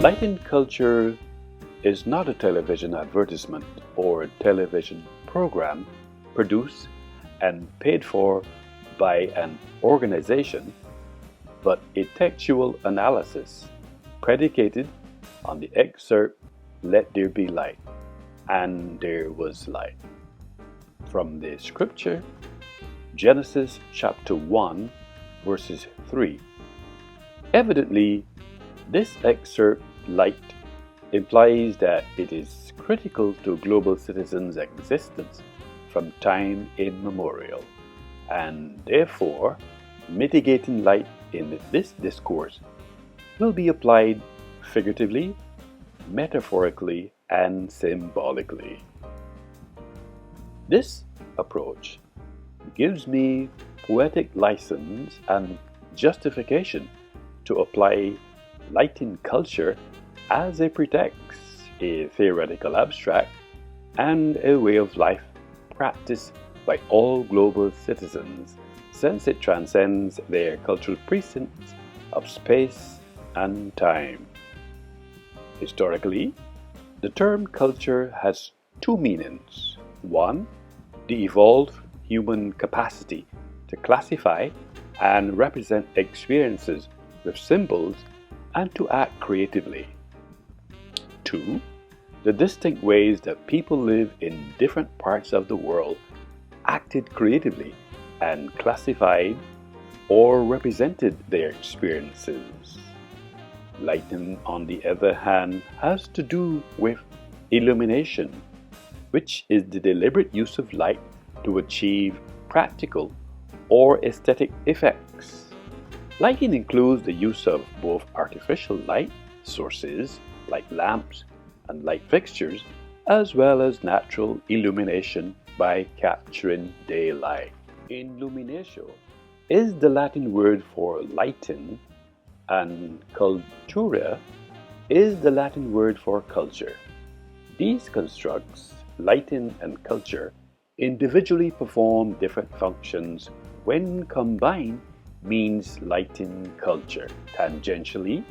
Lighting culture is not a television advertisement or a television program produced and paid for by an organization, but a textual analysis predicated on the excerpt "Let there be light," and there was light. From the scripture, Genesis chapter 1, verses 3. Evidently, this excerpt, light, implies that it is critical to global citizens' existence from time immemorial, and therefore mitigating light in this discourse will be applied figuratively, metaphorically, and symbolically. This approach gives me poetic license and justification to apply lighting culture as a pretext, a theoretical abstract, and a way of life practiced by all global citizens, since it transcends their cultural precincts of space and time. Historically, the term culture has two meanings. One, the evolved human capacity to classify and represent experiences with symbols and to act creatively. Two, the distinct ways that people live in different parts of the world acted creatively and classified or represented their experiences. Lighting, on the other hand, has to do with illumination, which is the deliberate use of light to achieve practical or aesthetic effects. Lighting includes the use of both artificial light sources like lamps and light fixtures, as well as natural illumination by capturing daylight. Illuminatio is the Latin word for lighten, and cultura is the Latin word for culture. These constructs, lighting and culture, individually perform different functions. When combined, means lighting culture. Tangentially,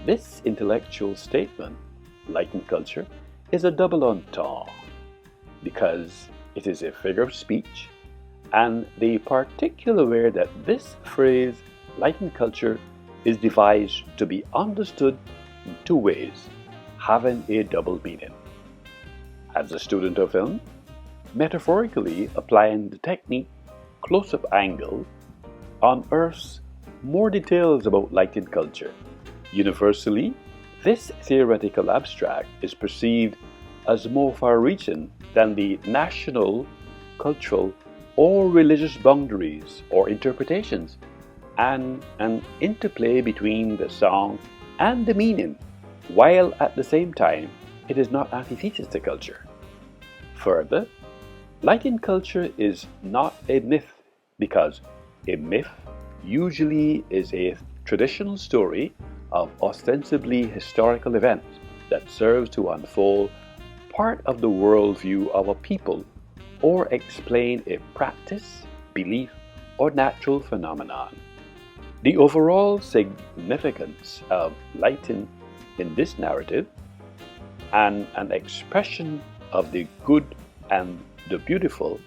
this intellectual statement, lighting culture, is a double entendre because it is a figure of speech, and the particular way that this phrase, lighting culture, is devised to be understood in two ways, having a double meaning. As a student of film, metaphorically applying the technique close-up angle unearths more details about lighting culture. Universally, this theoretical abstract is perceived as more far-reaching than the national, cultural, or religious boundaries or interpretations, and an interplay between the song and the meaning, while at the same time it is not antithesis to culture. Further, lighting culture is not a myth, because a myth usually is a traditional story of ostensibly historical events that serves to unfold part of the worldview of a people or explain a practice, belief, or natural phenomenon. The overall significance of lighting in this narrative, and an expression of the good and the beautiful,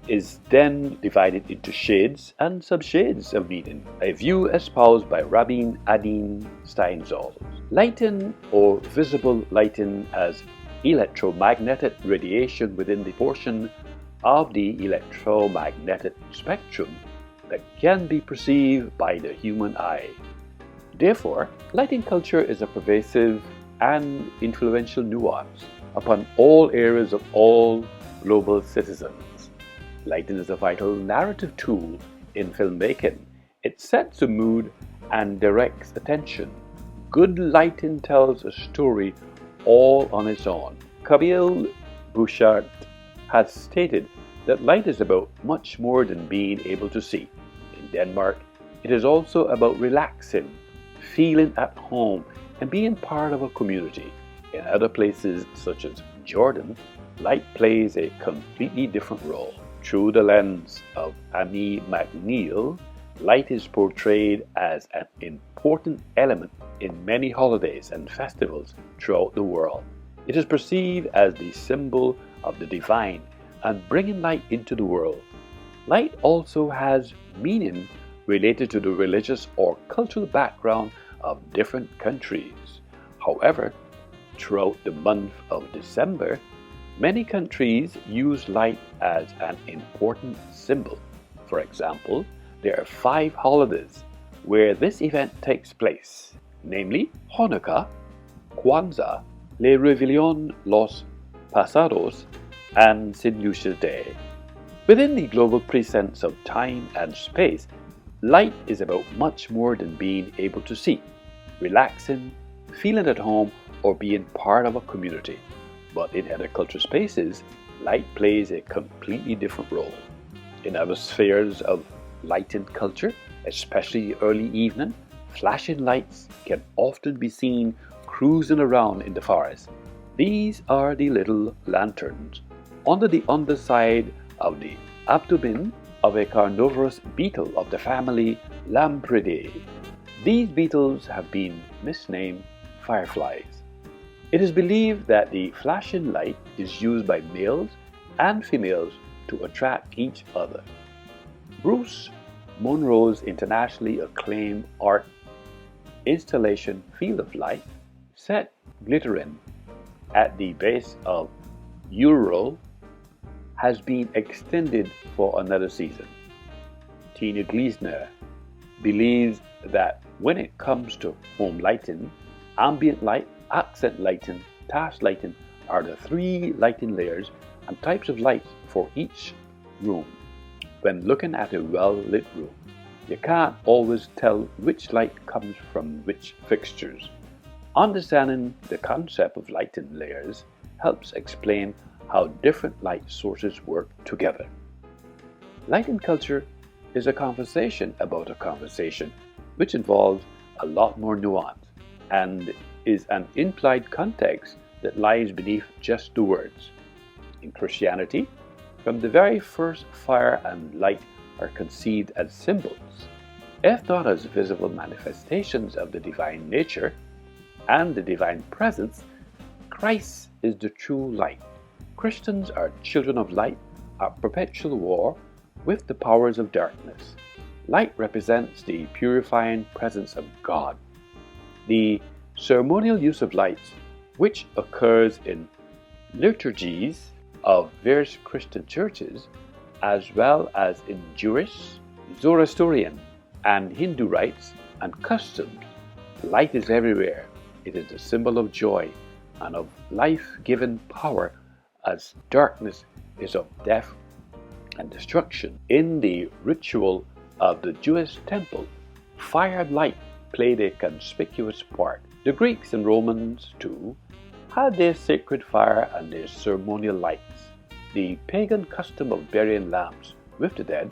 is then divided into shades and subshades of meaning, a view espoused by Rabbi Adin Steinsaltz. Lighting, or visible lighting, as electromagnetic radiation within the portion of the electromagnetic spectrum that can be perceived by the human eye. Therefore, lighting culture is a pervasive and influential nuance upon all areas of all global citizens. Lighting is a vital narrative tool in filmmaking. It sets a mood and directs attention. Good lighting tells a story all on its own. Camille Bouchard has stated that light is about much more than being able to see. In Denmark, it is also about relaxing, feeling at home, and being part of a community. In other places, such as Jordan, light plays a completely different role. Through the lens of Amy McNeil, light is portrayed as an important element in many holidays and festivals throughout the world. It is perceived as the symbol of the divine and bringing light into the world. Light also has meaning related to the religious or cultural background of different countries. However, throughout the month of December, many countries use light as an important symbol. For example, there are 5 holidays where this event takes place, namely Hanukkah, Kwanzaa, Le Réveillon Los Pasados, and St. Lucia's Day. Within the global presence of time and space, light is about much more than being able to see, relaxing, feeling at home, or being part of a community. But in other cultural spaces, light plays a completely different role. In other spheres of lightened culture, especially early evening, flashing lights can often be seen cruising around in the forest. These are the little lanterns under the underside of the abdomen of a carnivorous beetle of the family Lampridae. These beetles have been misnamed fireflies. It is believed that the flashing light is used by males and females to attract each other. Bruce Monroe's internationally acclaimed art installation Field of Light, set glittering at the base of Ural, has been extended for another season. Tina Gleisner believes that when it comes to home lighting, ambient light, accent lighting, task lighting are the 3 lighting layers and types of lights for each room. When looking at a well-lit room, you can't always tell which light comes from which fixtures. Understanding the concept of lighting layers helps explain how different light sources work together. Lighting culture is a conversation about a conversation, which involves a lot more nuance and is an implied context that lies beneath just the words. In Christianity, from the very first, fire and light are conceived as symbols, if not as visible manifestations of the divine nature and the divine presence. Christ is the true light. Christians are children of light at perpetual war with the powers of darkness. Light represents the purifying presence of God. The ceremonial use of lights, which occurs in liturgies of various Christian churches, as well as in Jewish, Zoroastrian, and Hindu rites and customs. Light is everywhere. It is the symbol of joy and of life-giving power, as darkness is of death and destruction. In the ritual of the Jewish temple, fire and light played a conspicuous part. The Greeks and Romans, too, had their sacred fire and their ceremonial lights. The pagan custom of burying lamps with the dead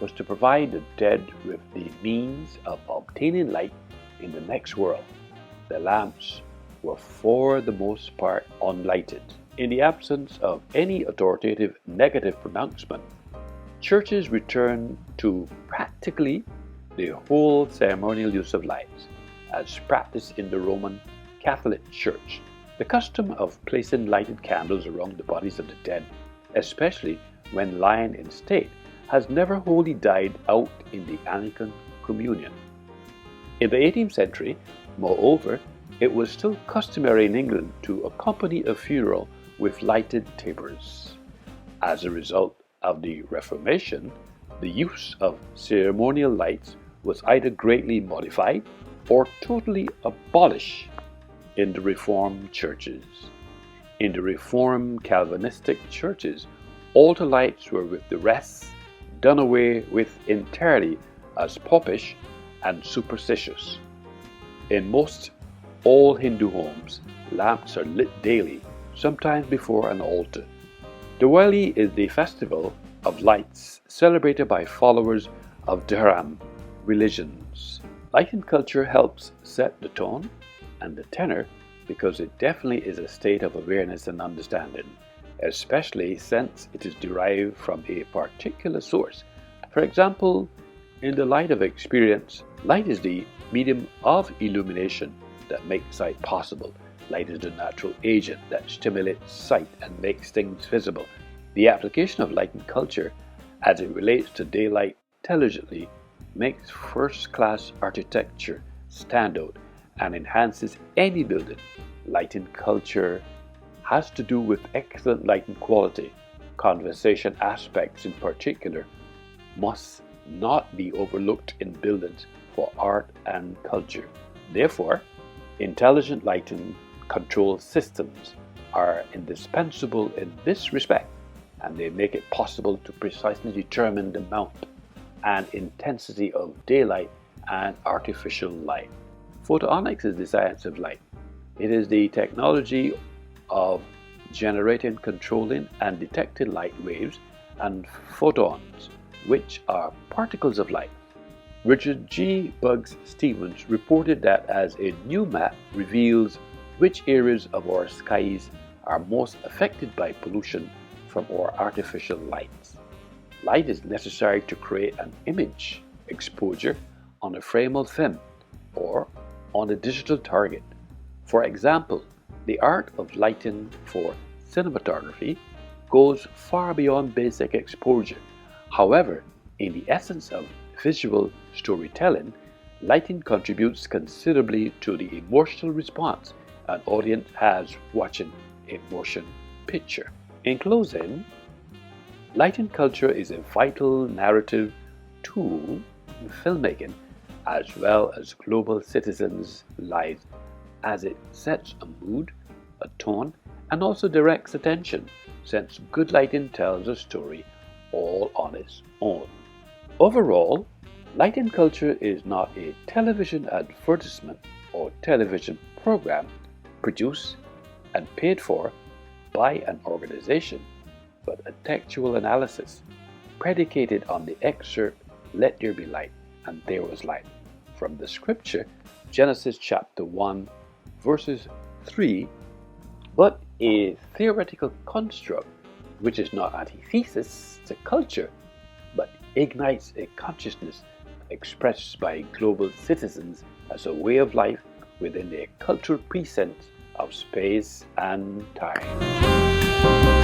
was to provide the dead with the means of obtaining light in the next world. The lamps were for the most part unlighted. In the absence of any authoritative negative pronouncement, churches returned to practically the whole ceremonial use of lights, as practiced in the Roman Catholic Church. The custom of placing lighted candles around the bodies of the dead, especially when lying in state, has never wholly died out in the Anglican Communion. In the 18th century, moreover, it was still customary in England to accompany a funeral with lighted tapers. As a result of the Reformation, the use of ceremonial lights was either greatly modified or totally abolished in the Reformed churches. In the Reformed Calvinistic churches, altar lights were with the rest done away with entirely as popish and superstitious. In most all Hindu homes, lamps are lit daily, sometimes before an altar. Diwali is the festival of lights celebrated by followers of Dharam religions. Lighting culture helps set the tone and the tenor because it definitely is a state of awareness and understanding, especially since it is derived from a particular source. For example, in the light of experience, light is the medium of illumination that make sight possible. Light is the natural agent that stimulates sight and makes things visible. The application of light in culture, as it relates to daylight intelligently, makes first-class architecture stand out and enhances any building. Light in culture has to do with excellent lighting quality. Conversation aspects in particular must not be overlooked in buildings for art and culture. Therefore, intelligent lighting control systems are indispensable in this respect, and they make it possible to precisely determine the amount and intensity of daylight and artificial light. Photonics is the science of light. It is the technology of generating, controlling, and detecting light waves and photons, which are particles of light. Richard G. Bugs Stevens reported that as a new map reveals which areas of our skies are most affected by pollution from our artificial lights. Light is necessary to create an image exposure on a frame of film or on a digital target. For example, the art of lighting for cinematography goes far beyond basic exposure. However, in the essence of visual storytelling, lighting contributes considerably to the emotional response an audience has watching a motion picture. In closing, lighting culture is a vital narrative tool in filmmaking as well as global citizens' lives, as it sets a mood, a tone, and also directs attention, since good lighting tells a story all on its own. Overall, lighting culture is not a television advertisement or television program produced and paid for by an organization, but a textual analysis predicated on the excerpt, "Let there be light, and there was light," from the scripture Genesis chapter 1 verses 3, but a theoretical construct which is not antithesis to culture, but ignites a consciousness expressed by global citizens as a way of life within a cultural precinct of space and time.